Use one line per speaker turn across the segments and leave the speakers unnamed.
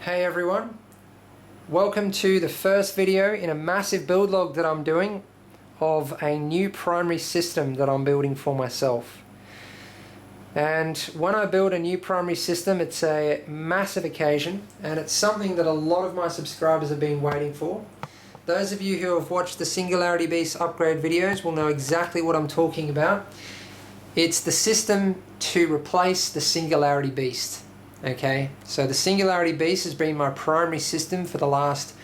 Hey everyone, welcome to the first video in a massive build log that I'm doing of a new primary system that I'm building for myself. And when I build a new primary system, it's a massive occasion and it's something that a lot of my subscribers have been waiting for. Those of you who have watched the Singularity Beast upgrade videos will know exactly what I'm talking about. It's the system to replace the Singularity Beast. Okay, so the Singularity Beast has been my primary system for the last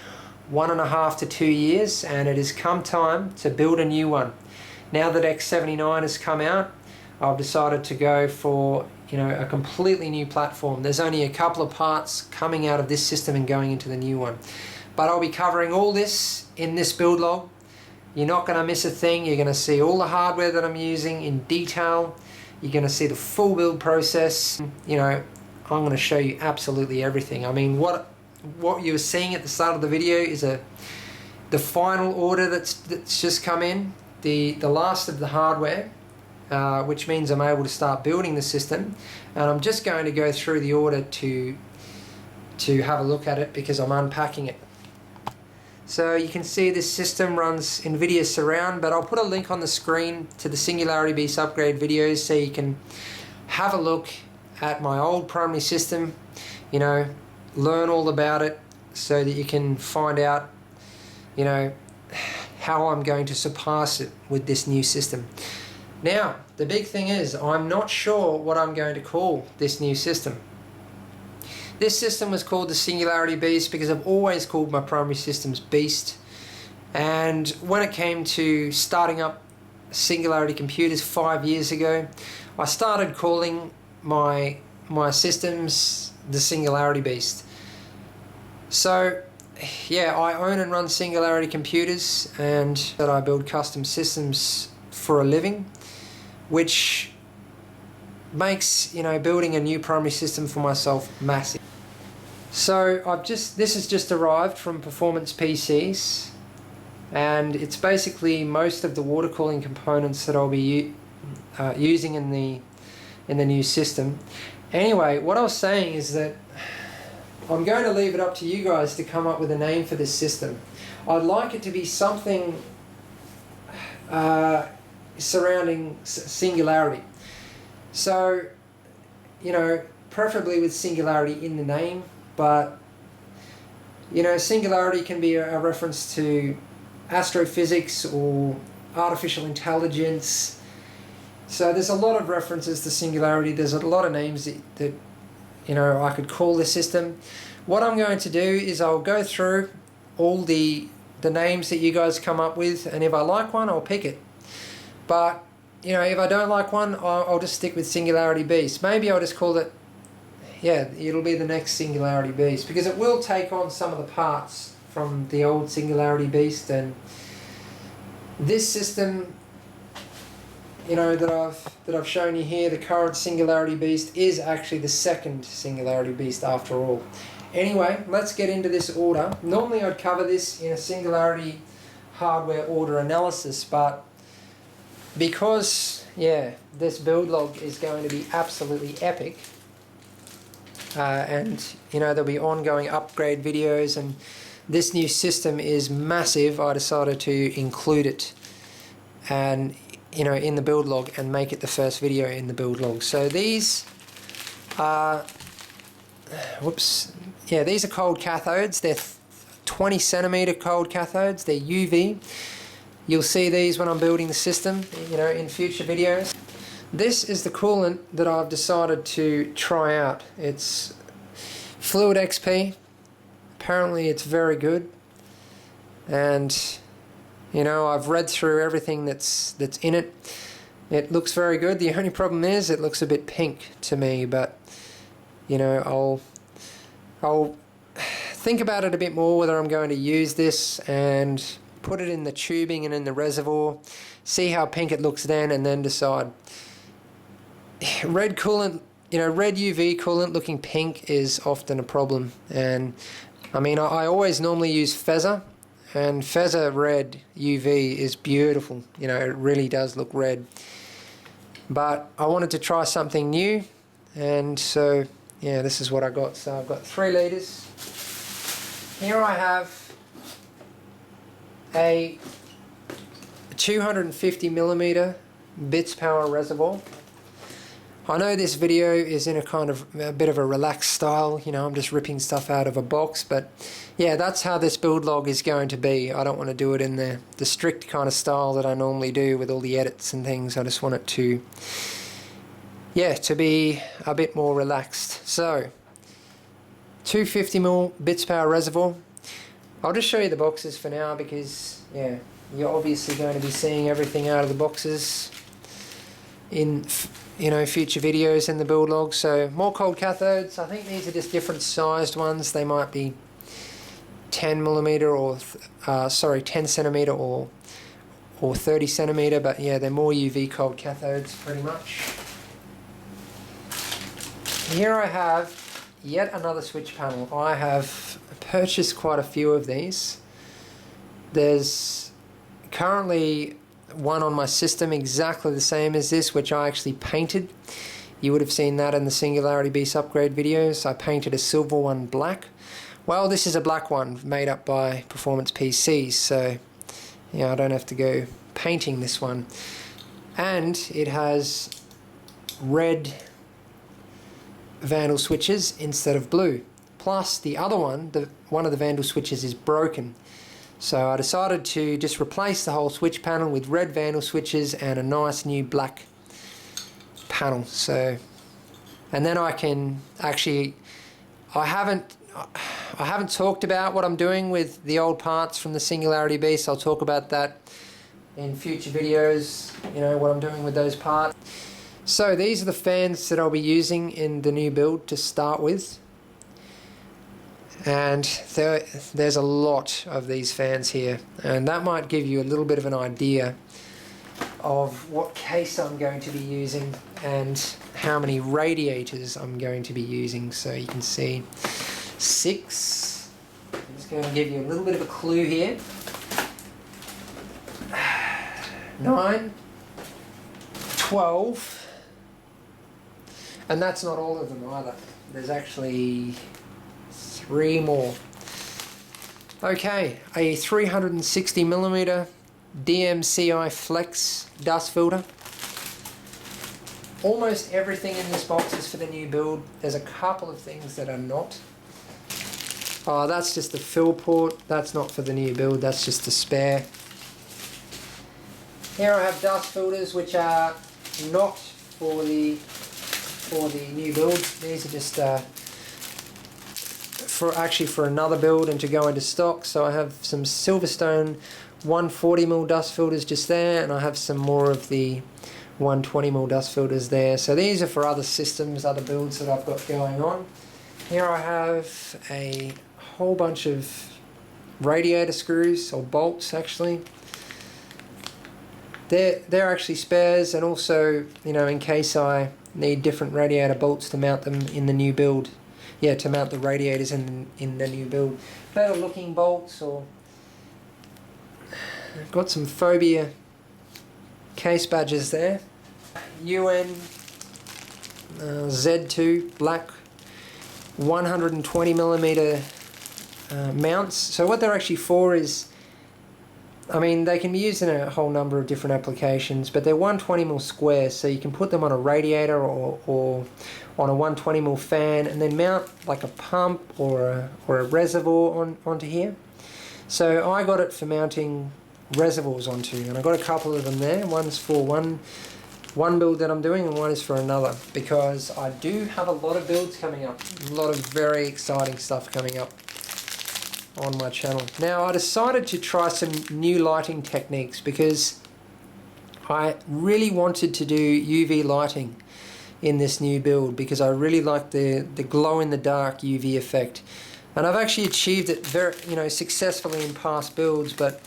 1.5 to 2 years, and it has come time to build a new one. Now that X79 has come out, I've decided to go for a completely new platform. There's only a couple of parts coming out of this system and going into the new one. But I'll be covering all this in this build log. You're not going to miss a thing. You're going to see all the hardware that I'm using in detail. You're going to see the full build process. I'm going to show you absolutely everything. I mean, what you were seeing at the start of the video is the final order that's just come in, the last of the hardware, which means I'm able to start building the system. And I'm just going to go through the order to have a look at it because I'm unpacking it. So you can see this system runs NVIDIA Surround, but I'll put a link on the screen to the Singularity Beast upgrade videos so you can have a look at my old primary system, learn all about it so that you can find out, how I'm going to surpass it with this new system. Now, the big thing is, I'm not sure what I'm going to call this new system. This system was called the Singularity Beast because I've always called my primary systems Beast. And when it came to starting up Singularity computers 5 years ago, I started calling my systems the Singularity Beast. So yeah, I own and run Singularity computers, and that I build custom systems for a living, which makes building a new primary system for myself massive. So this has just arrived from Performance PCs, and it's basically most of the water cooling components that I'll be using in the new system. Anyway, what I was saying is that I'm going to leave it up to you guys to come up with a name for this system. I'd like it to be something surrounding Singularity. So, preferably with Singularity in the name, but Singularity can be a reference to astrophysics or artificial intelligence. So there's a lot of references to Singularity. There's a lot of names that I could call this system. What I'm going to do is I'll go through all the names that you guys come up with, and if I like one, I'll pick it. But if I don't like one, I'll just stick with Singularity Beast. Maybe I'll just call it, it'll be the next Singularity Beast, because it will take on some of the parts from the old Singularity Beast. And this system that I've shown you here, the current Singularity Beast, is actually the second Singularity Beast after all. Anyway, let's get into this order. Normally I'd cover this in a Singularity hardware order analysis, but because this build log is going to be absolutely epic, and there'll be ongoing upgrade videos, and this new system is massive, I decided to include it and in the build log and make it the first video in the build log. So these are, these are cold cathodes. They're 20 centimeter cold cathodes. They're UV. You'll see these when I'm building the system, in future videos. This is the coolant that I've decided to try out. It's Fluid XP. Apparently it's very good, and I've read through everything that's in it. It looks very good. The only problem is it looks a bit pink to me, but I'll think about it a bit more whether I'm going to use this and put it in the tubing and in the reservoir, see how pink it looks then, and then decide. Red coolant, red UV coolant looking pink is often a problem, and I always normally use Feza. And Feza red UV is beautiful, it really does look red. But I wanted to try something new, and so yeah, this is what I got. So I've got 3 litres. Here I have a 250mm bits power reservoir. I know this video is in a bit of a relaxed style, you know, I'm just ripping stuff out of a box, but yeah, that's how this build log is going to be. I don't want to do it in the strict kind of style that I normally do with all the edits and things. I just want it to, yeah, to be a bit more relaxed. So, 250mm bits power reservoir. I'll just show you the boxes for now because, yeah, you're obviously going to be seeing everything out of the boxes in, you know, future videos in the build log. So more cold cathodes. I think these are just different sized ones. They might be 10mm or 10 centimeter or 30 centimeter, but yeah, they're more UV cold cathodes pretty much. Here I have yet another switch panel. I have purchased quite a few of these. There's currently one on my system exactly the same as this, which I actually painted. You would have seen that in the Singularity Beast upgrade videos. I painted a silver one black. Well, this is a black one made up by Performance PCs, so yeah, I don't have to go painting this one. And it has red Vandal switches instead of blue. Plus the other one, one of the Vandal switches is broken. So I decided to just replace the whole switch panel with red Vandal switches and a nice new black panel. So, and then I can actually, I haven't talked about what I'm doing with the old parts from the Singularity Beast. I'll talk about that in future videos, you know, what I'm doing with those parts. So these are the fans that I'll be using in the new build to start with. And there's a lot of these fans here, and that might give you a little bit of an idea of what case I'm going to be using and how many radiators I'm going to be using. So you can see 6. I'm just going to give you a little bit of a clue here. 9, 12, and that's not all of them either. There's actually 3 more. Okay, a 360mm DMCI Flex dust filter. Almost everything in this box is for the new build. There's a couple of things that are not. Oh, that's just the fill port. That's not for the new build, that's just a spare. Here I have dust filters which are not for the new build. These are just for another build and to go into stock. So I have some Silverstone 140mm dust filters just there, and I have some more of the 120mm dust filters there. So these are for other systems, other builds that I've got going on. Here I have a whole bunch of radiator screws, or bolts actually. They're actually spares, and also, you know, in case I need different radiator bolts to mount them in the new build. Yeah, to mount the radiators in the new build. Better looking bolts, or I've got some Phobia case badges there. UN Z2 black 120mm mounts. So what they're actually for is, I mean, they can be used in a whole number of different applications, but they're 120mm square, so you can put them on a radiator or on a 120mm fan, and then mount like a pump or a reservoir onto here. So I got it for mounting reservoirs onto, and I got a couple of them there. One's for one build that I'm doing, and one is for another, because I do have a lot of builds coming up, a lot of very exciting stuff coming up on my channel. Now I decided to try some new lighting techniques because I really wanted to do UV lighting in this new build, because I really like the glow in the dark UV effect, and I've actually achieved it very, you know, successfully in past builds. But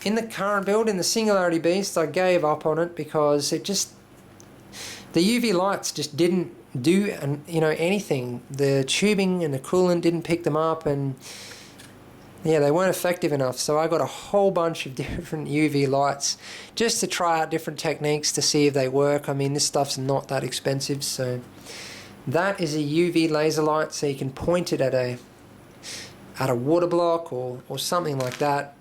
in the current build, in the Singularity Beast, I gave up on it because the UV lights just didn't do, you know, anything. The tubing and the coolant didn't pick them up, and yeah, they weren't effective enough. So I got a whole bunch of different UV lights just to try out different techniques to see if they work. I mean, this stuff's not that expensive, so That is a UV laser light, so you can point it at a water block or something like that.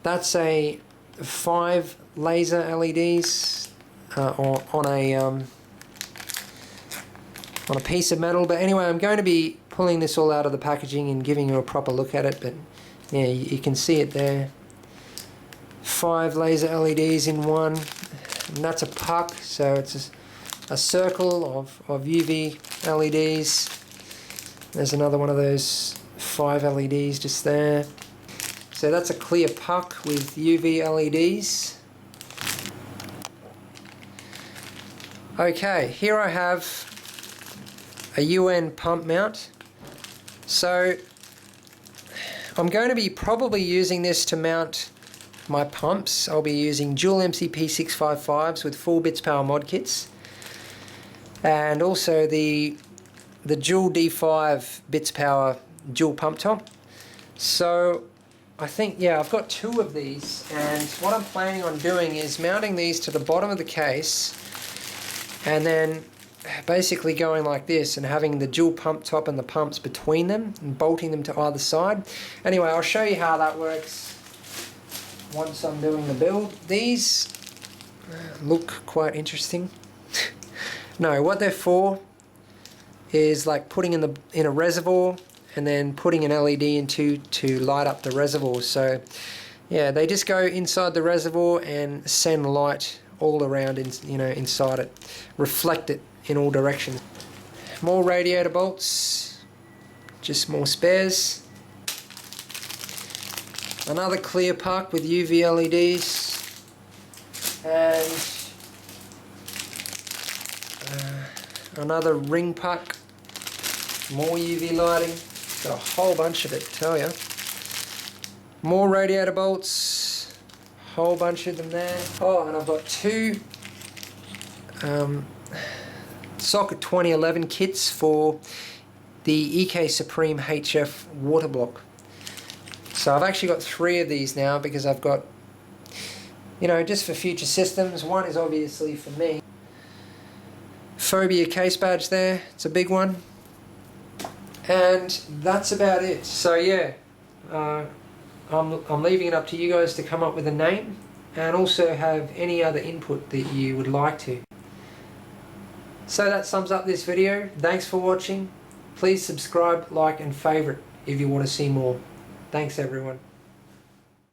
That's a 5 laser LEDs on a piece of metal. But anyway, I'm going to be pulling this all out of the packaging and giving you a proper look at it. But yeah, you can see it there. 5 laser LEDs in one, and that's a puck, so it's a circle of UV LEDs. There's another one of those 5 LEDs just there. So that's a clear puck with UV LEDs. Okay, here I have a UN pump mount. So I'm going to be probably using this to mount my pumps. I'll be using dual MCP 655s with 4 bits power mod kits, and also the dual D5 bits power dual pump top. So I think, yeah, I've got 2 of these, and what I'm planning on doing is mounting these to the bottom of the case and then basically going like this and having the dual pump top and the pumps between them and bolting them to either side. Anyway, I'll show you how that works once I'm doing the build. These look quite interesting. No, what they're for is like putting in a reservoir and then putting an LED into to light up the reservoir. So yeah, they just go inside the reservoir and send light all around inside it, reflect it in all directions. More radiator bolts, just more spares. Another clear puck with UV LEDs, and another ring puck, more UV lighting. Got a whole bunch of it, tell ya. More radiator bolts, whole bunch of them there. Oh, and I've got 2 socket 2011 kits for the EK Supreme HF water block. So I've actually got 3 of these now because I've got, just for future systems. One is obviously for me. Phobia case badge there, it's a big one. And that's about it. So yeah, I'm leaving it up to you guys to come up with a name and also have any other input that you would like to. So that sums up this video. Thanks for watching. Please subscribe, like and favourite if you want to see more. Thanks everyone.